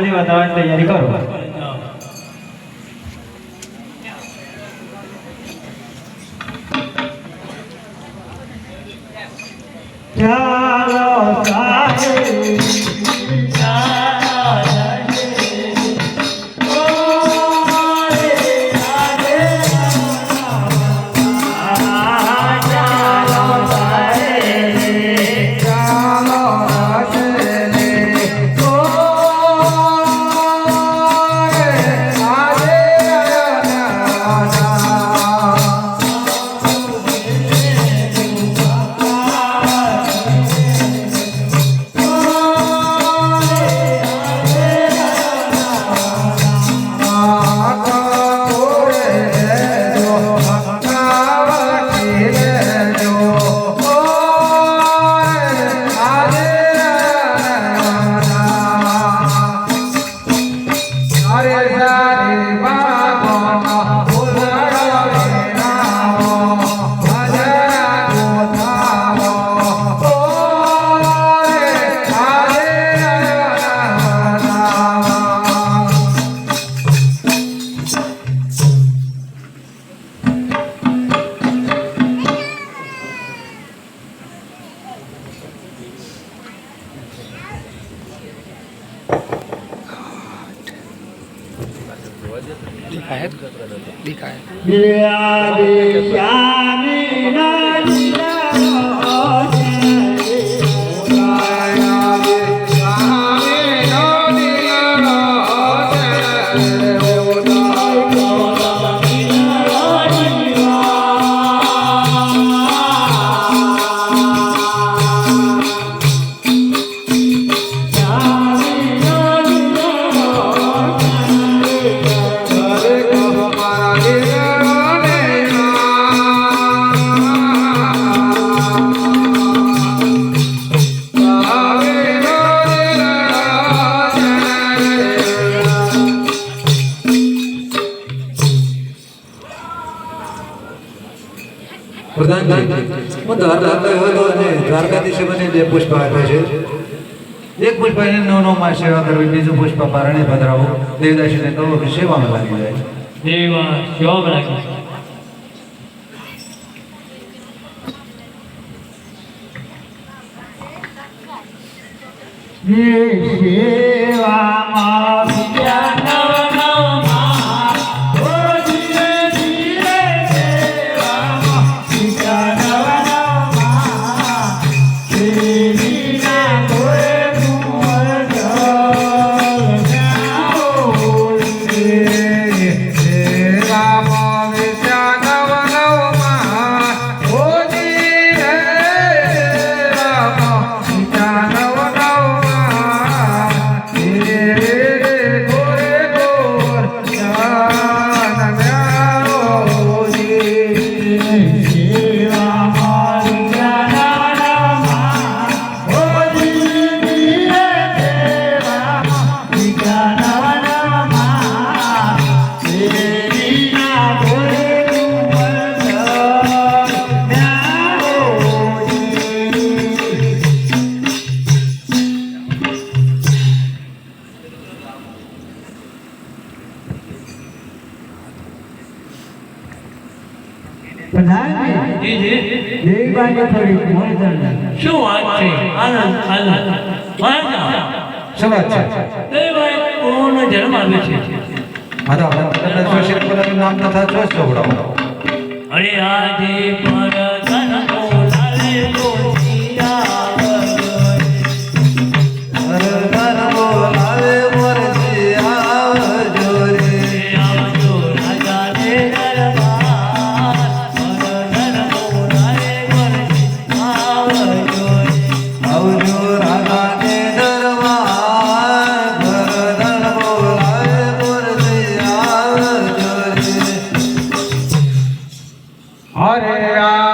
બધી બતાવવાની તૈયારી કરો. ચાલો સાહેબ દ્વારકાધીશે મને 2 પુષ્પ આપ્યા છે. એક પુષ્પ એને 9 માં સેવા કરવી, બીજું પુષ્પ પારણે પધરાવું. દેવદાસીને કહો કે સેવામાં લાગી જાય. સેવામાં લાગી સેવામાં શું વાત છે? આનંદ આનંદ શું વાત છે? પૂર્ણ જન્મ આવે છે. નામ તથા ચોસ ચોપડાવો. અરે આજે પર હરે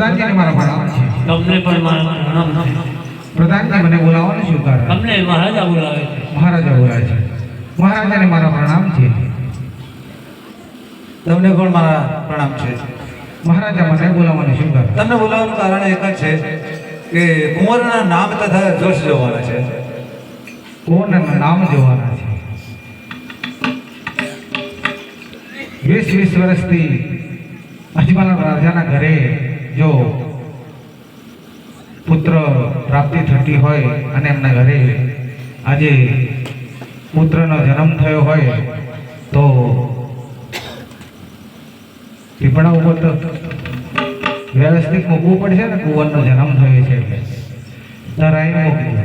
પ્રધાનજીને મારા પ્રણામ છે. તમને પણ મારા પ્રણામ છે. પ્રધાનજી મને બોલાવવાનું શું કારણ? તમને મહારાજા બોલાવે છે. મહારાજા બોલાવે છે. મહારાજાને મારા પ્રણામ છે. તમને પણ મારા પ્રણામ છે. મહારાજા મને બોલાવવાનું શું કારણ? તમને બોલાવવાનું કારણ એક જ છે કે કુંવરના નામ તથા જોશ જોવાના છે. કુંવરના નામ જોવાના છે. 20 વર્ષથી અજમાના રાજાના ઘરે જો પુત્ર પ્રાપ્તિ થતી હોય અને એમના ઘરે આજે પુત્રનો જન્મ થયો હોય તો ટીપણા ઉપર તો વ્યવસ્થિત મૂકવું પડશે ને. કુંવરનો જન્મ થયો છે એટલે ધરાઈને મૂકી દો.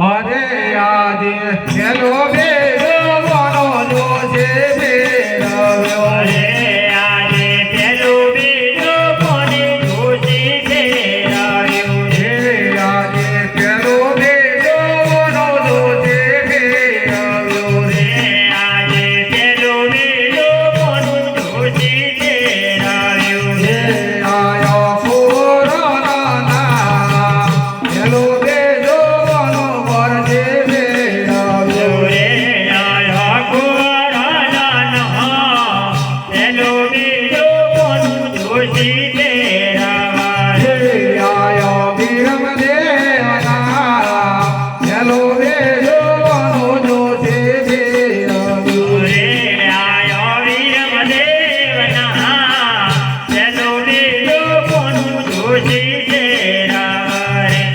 આજે આજે ચલો બેલો મનો જોશે બેરવ્યો. અરે આજે પેલો બીજો કોને જોશી ફેરાવ્યો. આજે પેલો બેલો મનો જોશે બેરવ્યો. આજે પેલો બીજો કોને જોશી ફેરાવ્યો. આયો કોરોના પેલો બેલો મનો વરસે બેરવ્યો. આયા કોરાના પેલો બીજો કોને જોશી ફેરાવ્યો. આયો બીરમ દેવના પેલો બેલો મનો જોશે બેરવ્યો. આયો વીરમદેવના પેલો બીજો કોને જોશી ફેરાવ્યો.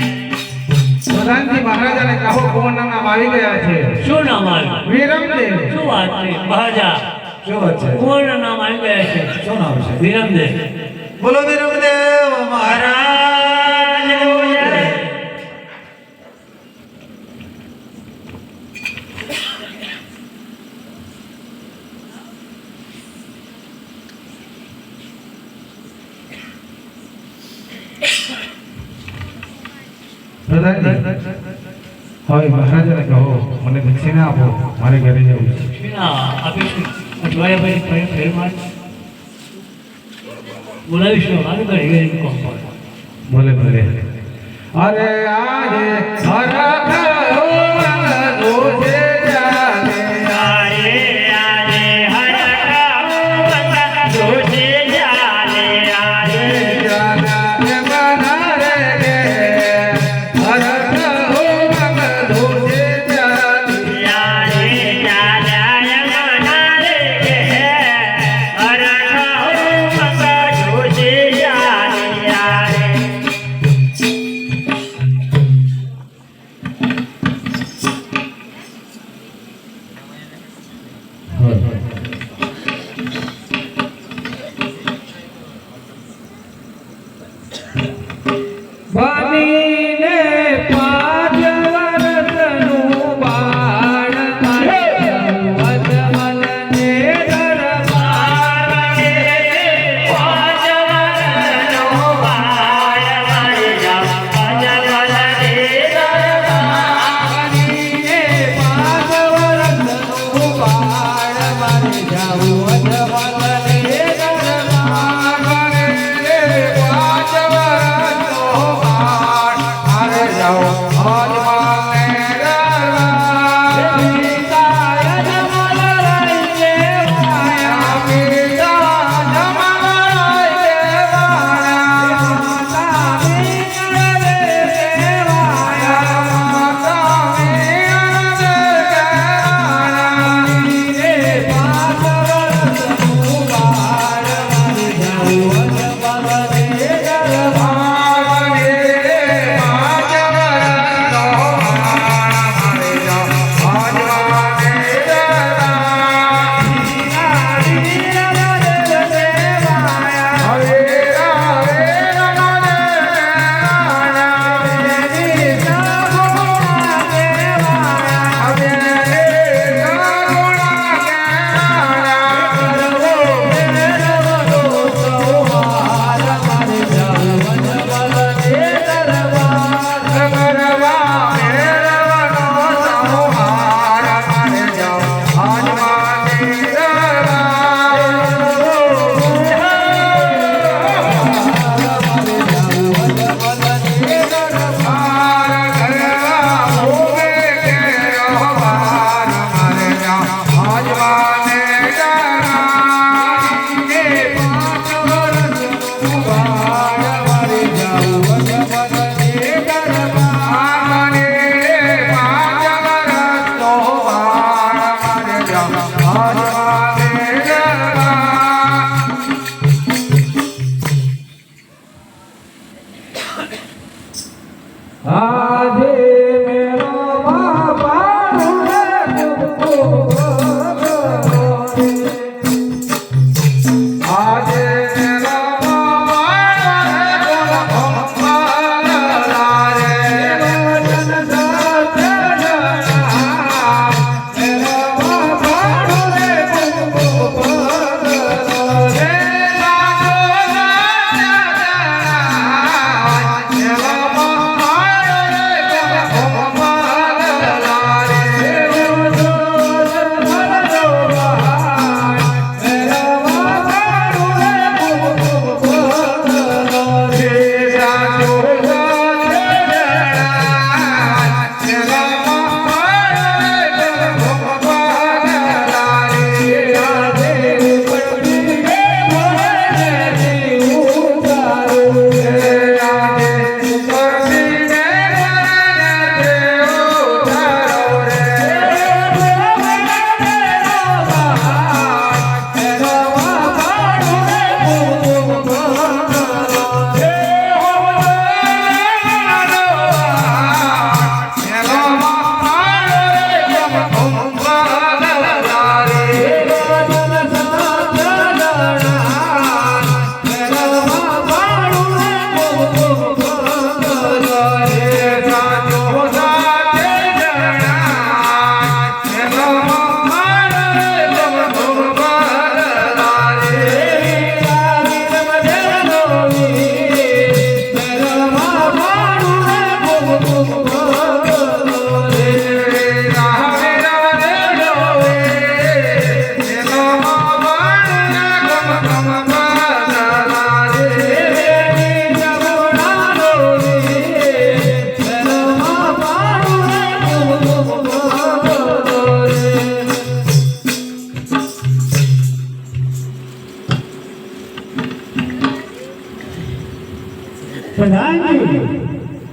પ્રધાનજી મહારાજાને કહો કોના નામ આવી ગયા છે. શું નામ આવ્યું? વિરમદેવ. શું વાત છે મહારાજા? શું વાત છે? કોણ નામ આવી ગયા છે? શું નામ છે? વિરમદેવ. બોલો વિરમદેવ મહારાજ. પ્રધાનજી હવે મહારાજાને કહો મને દક્ષિણા આપો, મારે ઘરે જવું છે. ના આપીશું. અઠવાડિયા પછી ફેર માર બોલાવીશું. મારું ઘરે કોમ પર બોલે બોલે. અરે આજે હરખ દોષે જાને. આજે હરખાઓ જોશે જાલે. આજે જાને મના રે ગે હરખ દોષે જાને.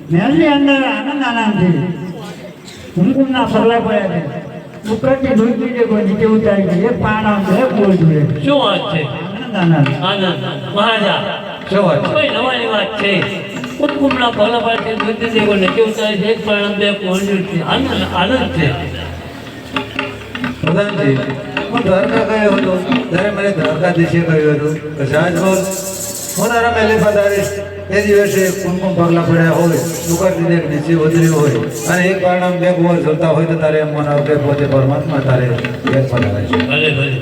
મહેલની અંદર આનંદ આનંદથી કુમકુમના પગલા પડ્યા છે ઉપરથી ધોઈ જે કોઈ નીચે ઉતારી છે એક પાણ આમ એક બોલ જોડે શું વાત છે આનંદ આનંદ આનંદ મહારાજા શું વાત છે? કોઈ નવાની વાત છે કુમકુમના પગલા પાડે દૂધ દેવો નથી ઉતારે છે એક પ્રણામ બે કોણ છે આનંદ આનંદ છે પ્રધાનજી હું દ્વારકા ગયો હતો ત્યારે મને દ્વારકાધીશે કહ્યું હતું કે સાજ બોલ હું તારા મહેલે પધારીશ એ દિવસે કુમકુમ પગલા પડ્યા હોય દુકાનથી દેખ નીચે ઉતર્યું હોય અને એક કારણે બે કુંવર જોતા હોય તો તારે એમ મનાવ કે પોતે પરમાત્મા તારે ઘેર પધારે છે ભલે ભલે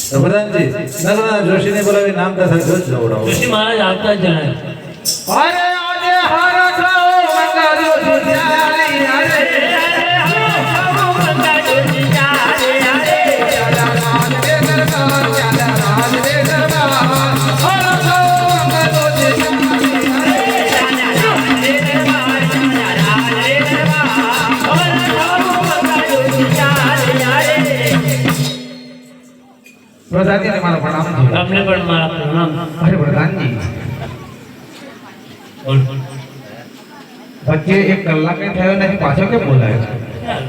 તો પ્રધાનજી નગરના જોશીને બોલાવી નામ તથા જોશ જોવડાવો ઋષિ મહારાજ આવતા જ જણાય અરે આજે હારા થાઓ મંગાજો સુજારી અરે પ્રધાનજીને મારો પ્રણામ છે. તમને પણ મારા પ્રણામ અરે પ્રધાનજી બોલ. વચ્ચે એક કલાકે થયો નથી પાછો કેમ બોલાયો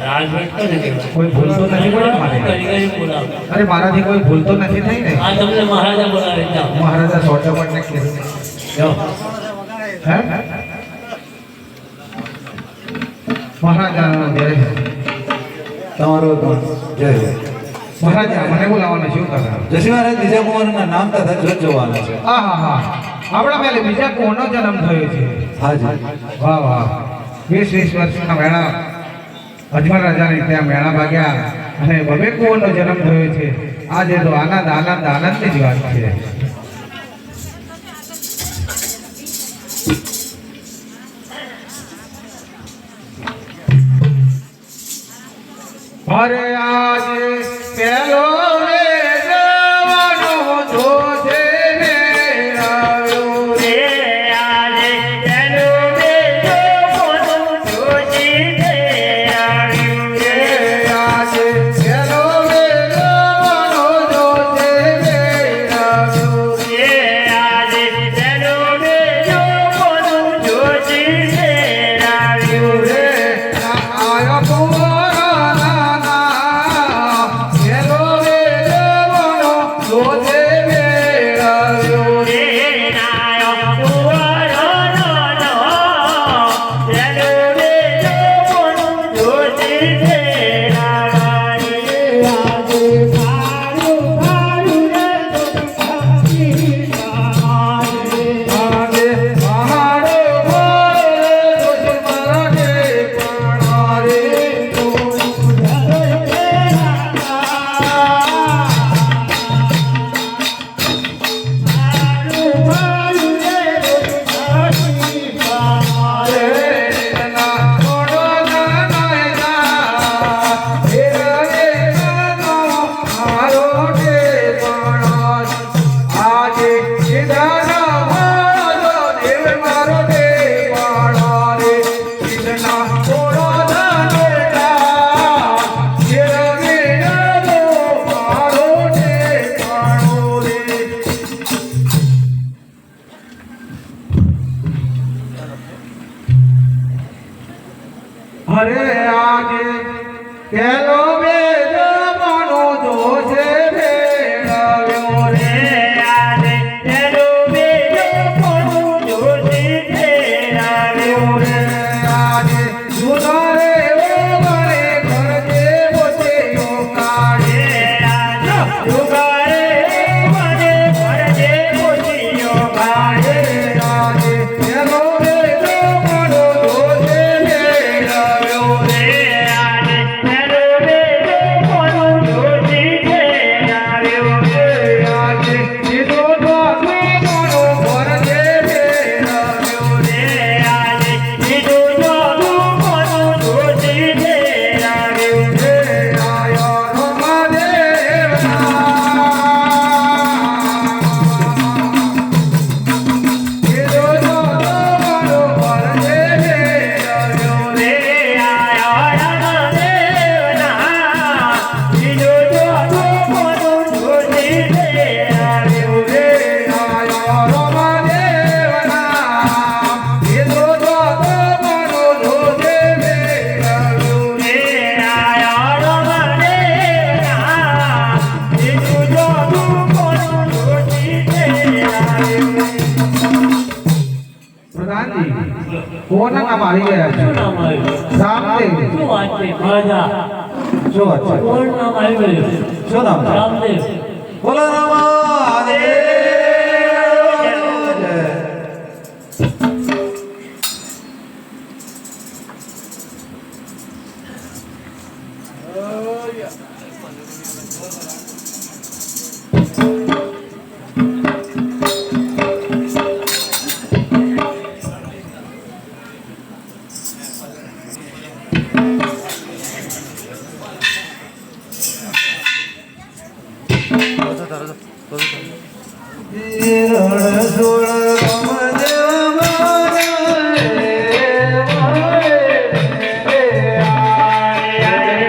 રાજવટ તો નથી. કોઈ ભૂલ તો નથી પડી મારે ઘડી ઘડી બોલાવો. અરે મારાથી કોઈ ભૂલ તો નથી થઈ ને આ તમને મહારાજા બોલાવે જાઓ મહારાજા સોટપટને કીધું જાઓ હે મહારાજાનો જય તમારો જય મહારાજા મને બોલાવવાનું શું કરવા જશી મહારાજ બીજા કુંવરના નામ તથા જોત જોવાના છે હા હા હા આપણા પહેલે બીજા કુંવરનો જન્મ થયો છે હાજી વાહ વાહ 20 વર્ષના મેળા અજમલ રાજાને ત્યાં મેળા ભાગ્યા અને બબે કુંવરનો જન્મ થયો છે આજે તો આનંદ આનંદ આનંદની જ વાત છે અરે આજે પેલો જવાનો જોશે ને આવ્યો રે આજે તેનો બેજો કોનું જોશી રે આવ્યું રે આજે પેલો જવાનો જોશે ને આવ્યો રે આજે તેનો બેજો કોનું જોશી રે આવ્યું રે આયો કુંવરના નામ પેલો જવાનો જોશે ને આવ્યો રે નાયો કુંવરનો નો તેનો બેજો કોનું જોશી રે આવ્યું આજે સારું સારું રે આજે પહાડો ભરે દુશ્મનને પણારે અરે આજે પેલો બેજમાનો જોશે ભેળવ્યો રે આજે તેનો બેજો કોનું જોશી રે આવ્યું રે આજે સુધારે ઓગણે કરજે બોચેયો કાઢે આજે જુગારે મને ભરજે ખુશીઓ કાઢે આજે પેલો બેજમાનો જોશે ભેળવ્યો રે આજે તેનો આવી ગયા છે શું નામ આવ્યું રામદેવ શું વાત છે મહારાજા શું વાત છે કોણ નામ આવ્યું શું નામ છે રામદેવ બોલો રામાદેવ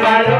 મારો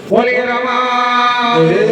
બોલી રમા